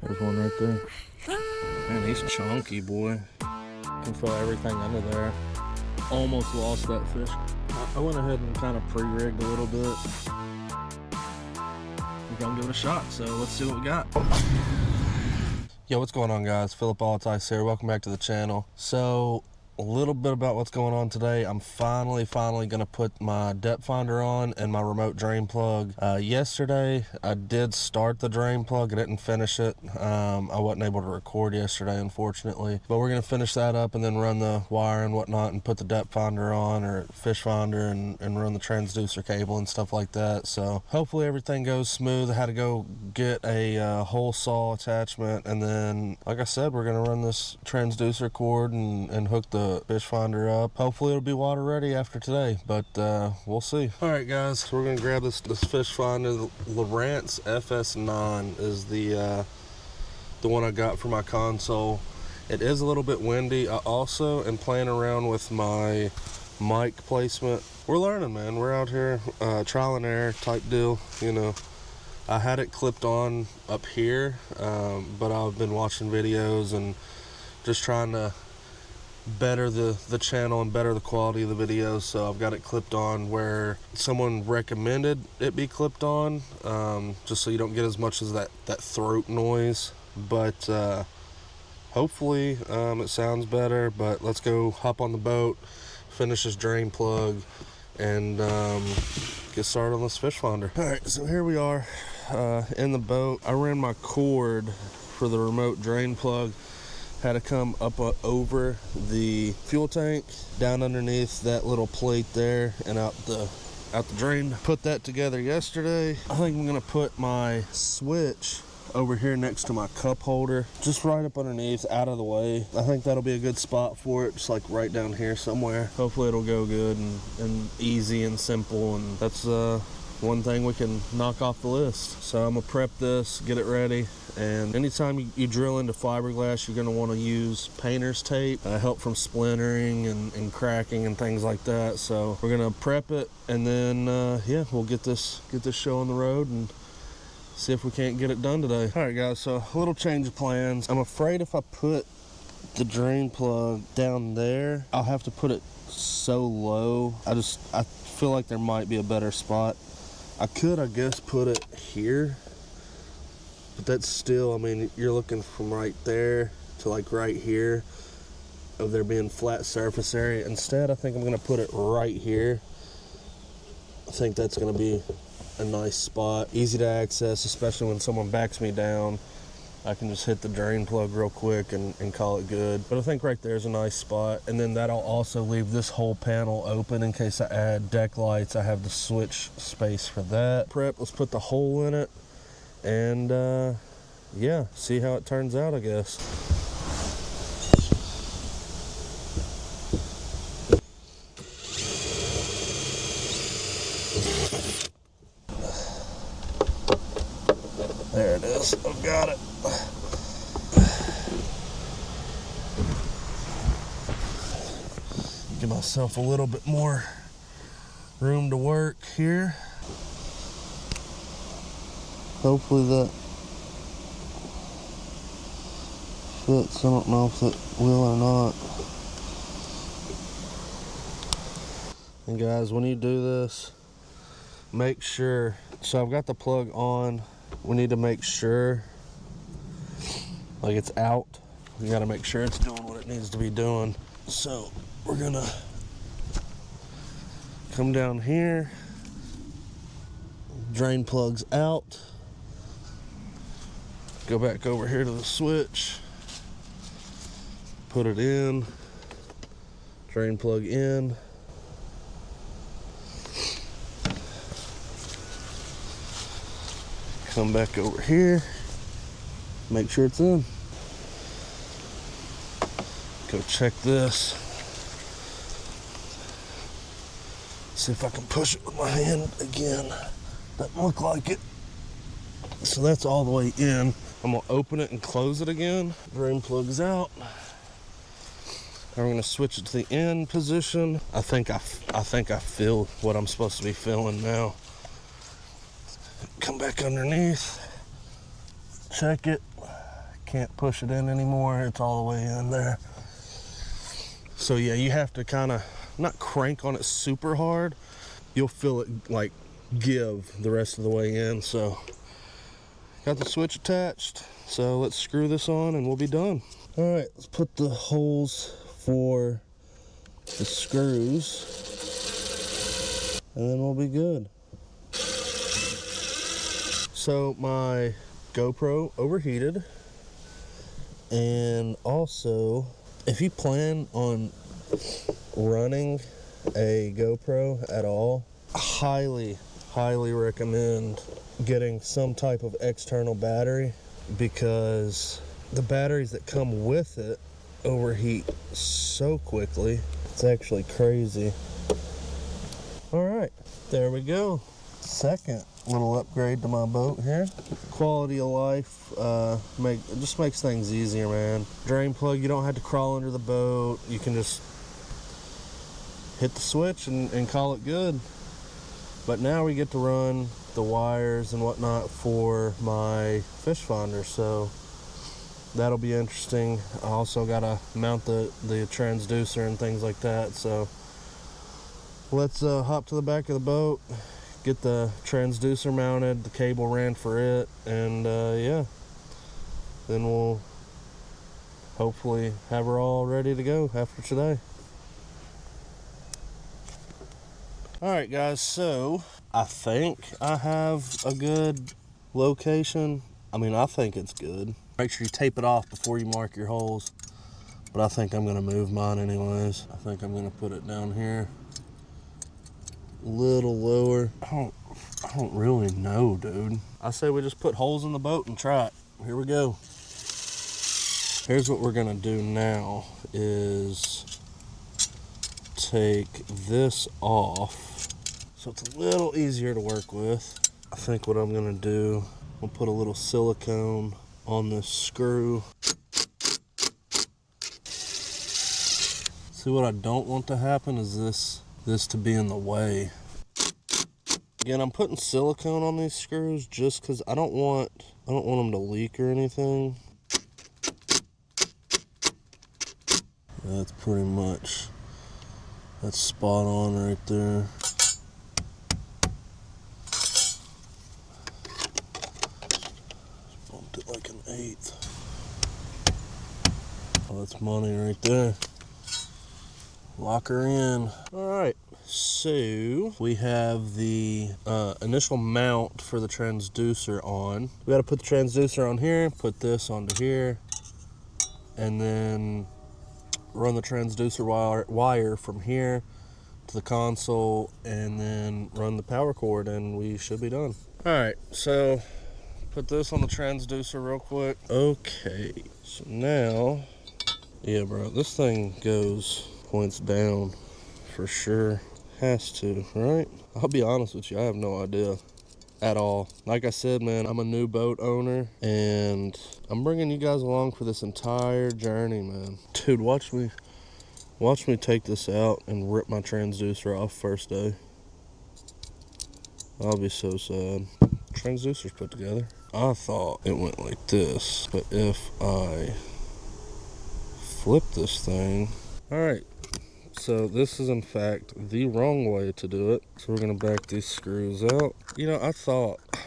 There's one right there. Man, he's chunky, boy. Can feel everything under there. Almost lost that fish. I went ahead and kind of pre-rigged a little bit. We're gonna give it a shot, so let's see what we got. Yo, what's going on, guys? Philip Altice here. Welcome back to the channel. So, a little bit about what's going on today. I'm finally gonna put my depth finder on and my remote drain plug. Yesterday I did start the drain plug. I didn't finish it. I wasn't able to record yesterday, unfortunately, but we're gonna finish that up and then run the wire and whatnot and put the depth finder on, or fish finder, and run the transducer cable and stuff like that. So hopefully everything goes smooth. I had to go get a hole saw attachment, and then like I said, we're gonna run this transducer cord and hook the fish finder up. Hopefully it'll be water ready after today, but we'll see. All right, guys, so we're gonna grab this fish finder. The Lowrance FS9 is the one I got for my console. It is a little bit windy. I also am playing around with my mic placement. We're learning, man. We're out here, trial and error type deal, you know. I had it clipped on up here, but I've been watching videos and just trying to better the channel and better the quality of the videos. So I've got it clipped on where someone recommended it be clipped on, just so you don't get as much as that throat noise. But hopefully it sounds better. But let's go hop on the boat, finish this drain plug, and get started on this fish finder. All right, so here we are in the boat. I ran my cord for the remote drain plug. Had to come up over the fuel tank, down underneath that little plate there, and out the drain. Put that together yesterday. I think I'm gonna put my switch over here next to my cup holder, just right up underneath, out of the way. I think that'll be a good spot for it, just like right down here somewhere. Hopefully it'll go good and easy and simple, and that's one thing we can knock off the list. So I'm gonna prep this, get it ready, and anytime you drill into fiberglass, you're gonna wanna use painter's tape, help from splintering and cracking and things like that. So we're gonna prep it, and then yeah, we'll get this show on the road and see if we can't get it done today. All right, guys, so a little change of plans. I'm afraid if I put the drain plug down there, I'll have to put it so low. I feel like there might be a better spot. I could, I guess, put it here, but that's still, I mean, you're looking from right there to like right here of there being flat surface area. Instead, I think I'm gonna put it right here. I think that's gonna be a nice spot, easy to access, especially when someone backs me down. I can just hit the drain plug real quick and call it good. But I think right there's a nice spot. And then that'll also leave this whole panel open in case I add deck lights. I have the switch space for that. Prep, let's put the hole in it. And yeah, see how it turns out, I guess. There it is, I've got it. Give myself a little bit more room to work here. Hopefully that fits. I don't know if it will or not. And guys, when you do this, make sure, so I've got the plug on. We need to make sure like it's out. We got to make sure it's doing what it needs to be doing. So we're gonna come down here, drain plugs out, go back over here to the switch, put it in, drain plug in, come back over here, make sure it's in. Go check this. See if I can push it with my hand again. Doesn't look like it. So that's all the way in. I'm gonna open it and close it again. Drain plug's out. I'm gonna switch it to the in position. I think I feel what I'm supposed to be feeling now. Come back underneath, check it. can't push it in anymore. It's all the way in there. So yeah, you have to kind of not crank on it super hard. You'll feel it like give the rest of the way in. So got the switch attached. So let's screw this on and we'll be done. All right, let's put the holes for the screws and then we'll be good. So my GoPro overheated, and also if you plan on running a GoPro at all, highly recommend getting some type of external battery, because the batteries that come with it overheat so quickly. It's actually crazy. All right, there we go. Second little upgrade to my boat here. Quality of life, it just makes things easier, man. Drain plug, you don't have to crawl under the boat. You can just hit the switch and call it good. But now we get to run the wires and whatnot for my fish finder, so that'll be interesting. I also gotta mount the transducer and things like that. So let's hop to the back of the boat, get the transducer mounted, the cable ran for it, and yeah, then we'll hopefully have her all ready to go after today. All right, guys, so I think I have a good location. I mean, I think it's good. Make sure you tape it off before you mark your holes, but I think I'm gonna move mine anyways. I think I'm gonna put it down here, a little lower. I don't really know, dude. I say we just put holes in the boat and try it. Here we go. Here's what we're gonna do now is take this off so it's a little easier to work with. I think what I'm gonna do, I'll put a little silicone on this screw. See, what I don't want to happen is this to be in the way. Again, I'm putting silicone on these screws just because I don't want them to leak or anything. That's pretty much, that's spot on right there. Just bumped it like an 1/8. Oh, that's money right there. Lock her in. All right, so we have the initial mount for the transducer on. We got to put the transducer on here, put this onto here, and then run the transducer wire from here to the console, and then run the power cord, and we should be done. All right, so put this on the transducer real quick. Okay, so now, yeah, bro, this thing points down for sure. Has to, right? I'll be honest with you, I have no idea at all. Like I said, man, I'm a new boat owner, and I'm bringing you guys along for this entire journey, man. Dude, watch me take this out and rip my transducer off first day. I'll be so sad. Transducer's put together. I thought it went like this, but if I flip this thing, all right, so this is in fact the wrong way to do it. So we're gonna back these screws out. You know, I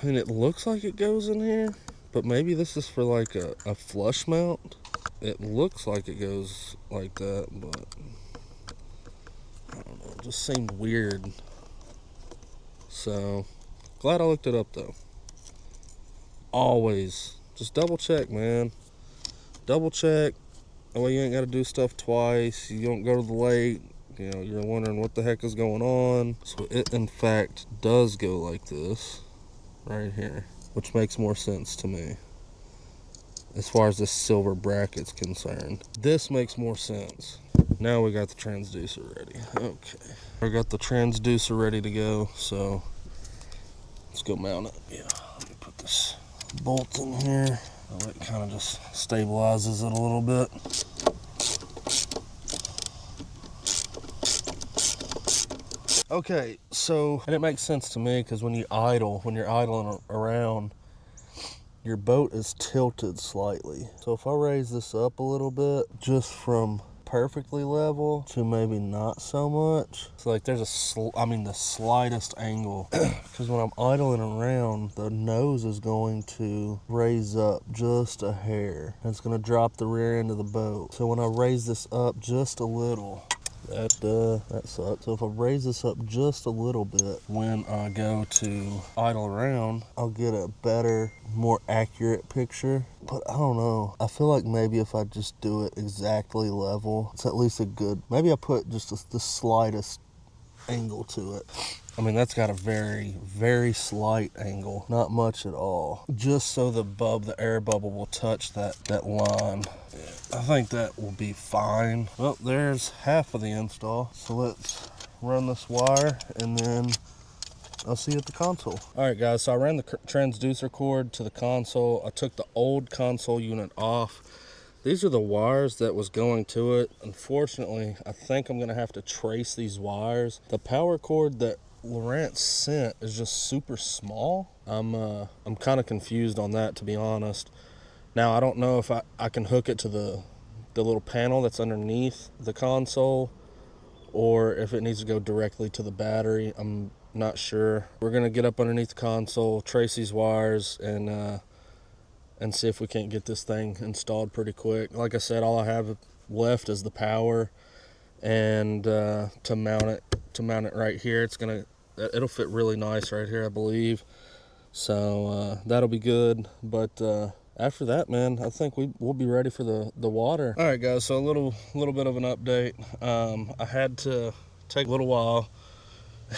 mean, it looks like it goes in here, but maybe this is for like a flush mount. It looks like it goes like that, but I don't know, it just seemed weird. So, glad I looked it up though. Always, just double check, man. Double check. That way you ain't got to do stuff twice. You don't go to the lake, you know, you're wondering what the heck is going on. So it in fact does go like this right here, which makes more sense to me as far as this silver bracket's concerned. This makes more sense. Now we got the transducer ready. Okay, I got the transducer ready to go, so let's go mount it. Yeah, let me put this bolt in here. Oh, it kind of just stabilizes it a little bit. Okay, so, and it makes sense to me because when you're idling around, your boat is tilted slightly. So if I raise this up a little bit, just from perfectly level to maybe not so much. So like there's the slightest angle because when I'm idling around, the nose is going to raise up just a hair. And it's going to drop the rear end of the boat. So when I raise this up just a little, that sucks. So if I raise this up just a little bit, when I go to idle around, I'll get a better, more accurate picture. But I don't know. I feel like maybe if I just do it exactly level, it's at least a good, maybe I put just the slightest angle to it. I mean, that's got a very, very slight angle. Not much at all. Just so the air bubble will touch that line. I think that will be fine. Well, there's half of the install. So let's run this wire and then I'll see you at the console. All right, guys, so I ran the transducer cord to the console. I took the old console unit off. These are the wires that was going to it. Unfortunately, I think I'm gonna have to trace these wires. The power cord that Lowrance sent is just super small. I'm kind of confused on that, to be honest. Now, I don't know if I can hook it to the little panel that's underneath the console or if it needs to go directly to the battery. I'm not sure. We're gonna get up underneath the console, trace these wires, and see if we can't get this thing installed pretty quick. Like I said, all I have left is the power and to mount it right here. It'll fit really nice right here, I believe. So that'll be good. But after that, man, I think we'll be ready for the water. All right, guys, so a little bit of an update. I had to take a little while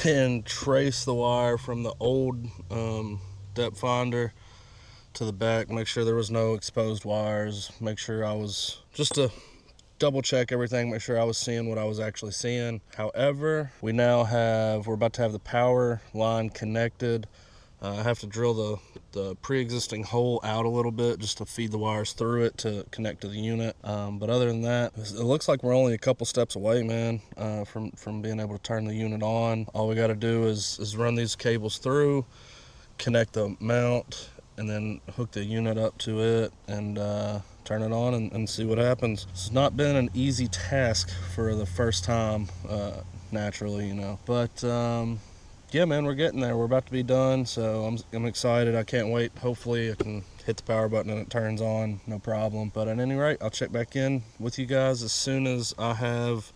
and trace the wire from the old depth finder to the back, make sure there was no exposed wires, make sure I was, just to double check everything, make sure I was seeing what I was actually seeing. However, we're about to have the power line connected. I have to drill the pre-existing hole out a little bit just to feed the wires through it to connect to the unit. But other than that, it looks like we're only a couple steps away, man, from being able to turn the unit on. All we got to do is run these cables through, connect the mount, and then hook the unit up to it and turn it on and see what happens. It's not been an easy task for the first time, naturally, you know. But yeah, man, we're getting there. We're about to be done, so I'm excited. I can't wait. Hopefully I can hit the power button and it turns on, no problem. But at any rate, I'll check back in with you guys as soon as I have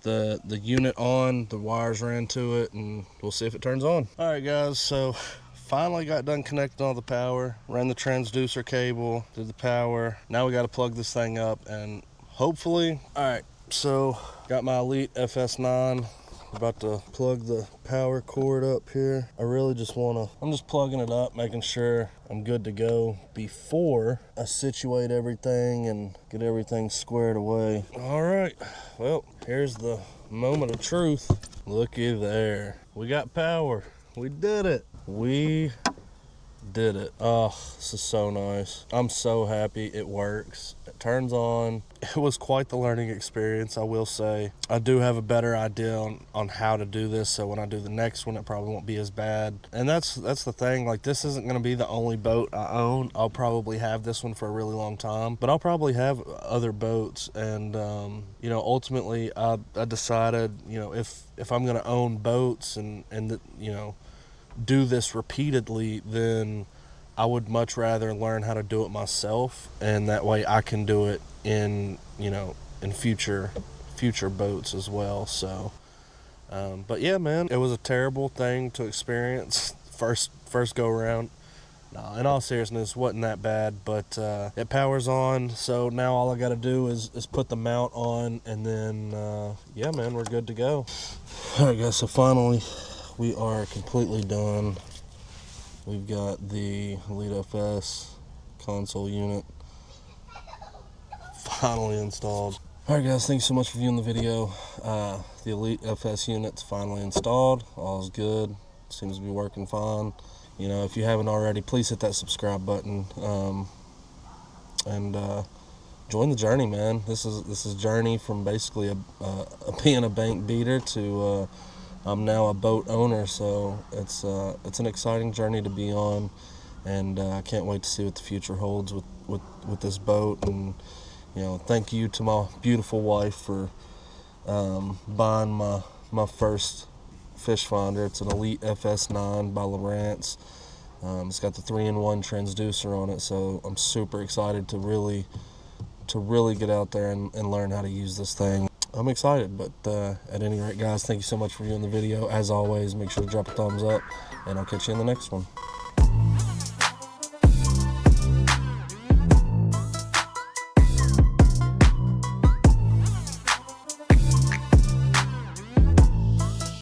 the unit on, the wires ran to it, and we'll see if it turns on. All right, guys, so finally got done connecting all the power, ran the transducer cable, did the power. Now we got to plug this thing up and hopefully, all right, so got my Elite FS9. About to plug the power cord up here. I'm just plugging it up, making sure I'm good to go before I situate everything and get everything squared away. All right, well, here's the moment of truth. Looky there. We got power. We did it. We did it. Oh, this is so nice. I'm so happy it works. It turns on. It was quite the learning experience, I will say. I do have a better idea on how to do this, so when I do the next one, it probably won't be as bad. And that's the thing, like, this isn't going to be the only boat I own. I'll probably have this one for a really long time, but I'll probably have other boats. And you know, ultimately I decided, you know, if I'm going to own boats and you know, do this repeatedly, then I would much rather learn how to do it myself, and that way I can do it in, you know, in future boats as well. So but yeah, man, it was a terrible thing to experience first go around. No, in all seriousness, wasn't that bad, but it powers on, so now all I got to do is put the mount on, and then yeah, man, we're good to go. All right, guys, so finally we are completely done. We've got the Elite FS console unit finally installed. Alright, guys, thanks so much for viewing the video. The Elite FS unit's finally installed. All's good. Seems to be working fine. You know, if you haven't already, please hit that subscribe button and join the journey, man. This is a journey from basically being a bank beater to I'm now a boat owner, so it's an exciting journey to be on. and I can't wait to see what the future holds with this boat. And thank you to my beautiful wife for buying my first fish finder. It's an Elite FS9 by Lowrance. It's got the 3-in-1 transducer on it, so I'm super excited to really get out there and learn how to use this thing. I'm excited, but at any rate, guys, thank you so much for viewing the video. As always, make sure to drop a thumbs up, and I'll catch you in the next one.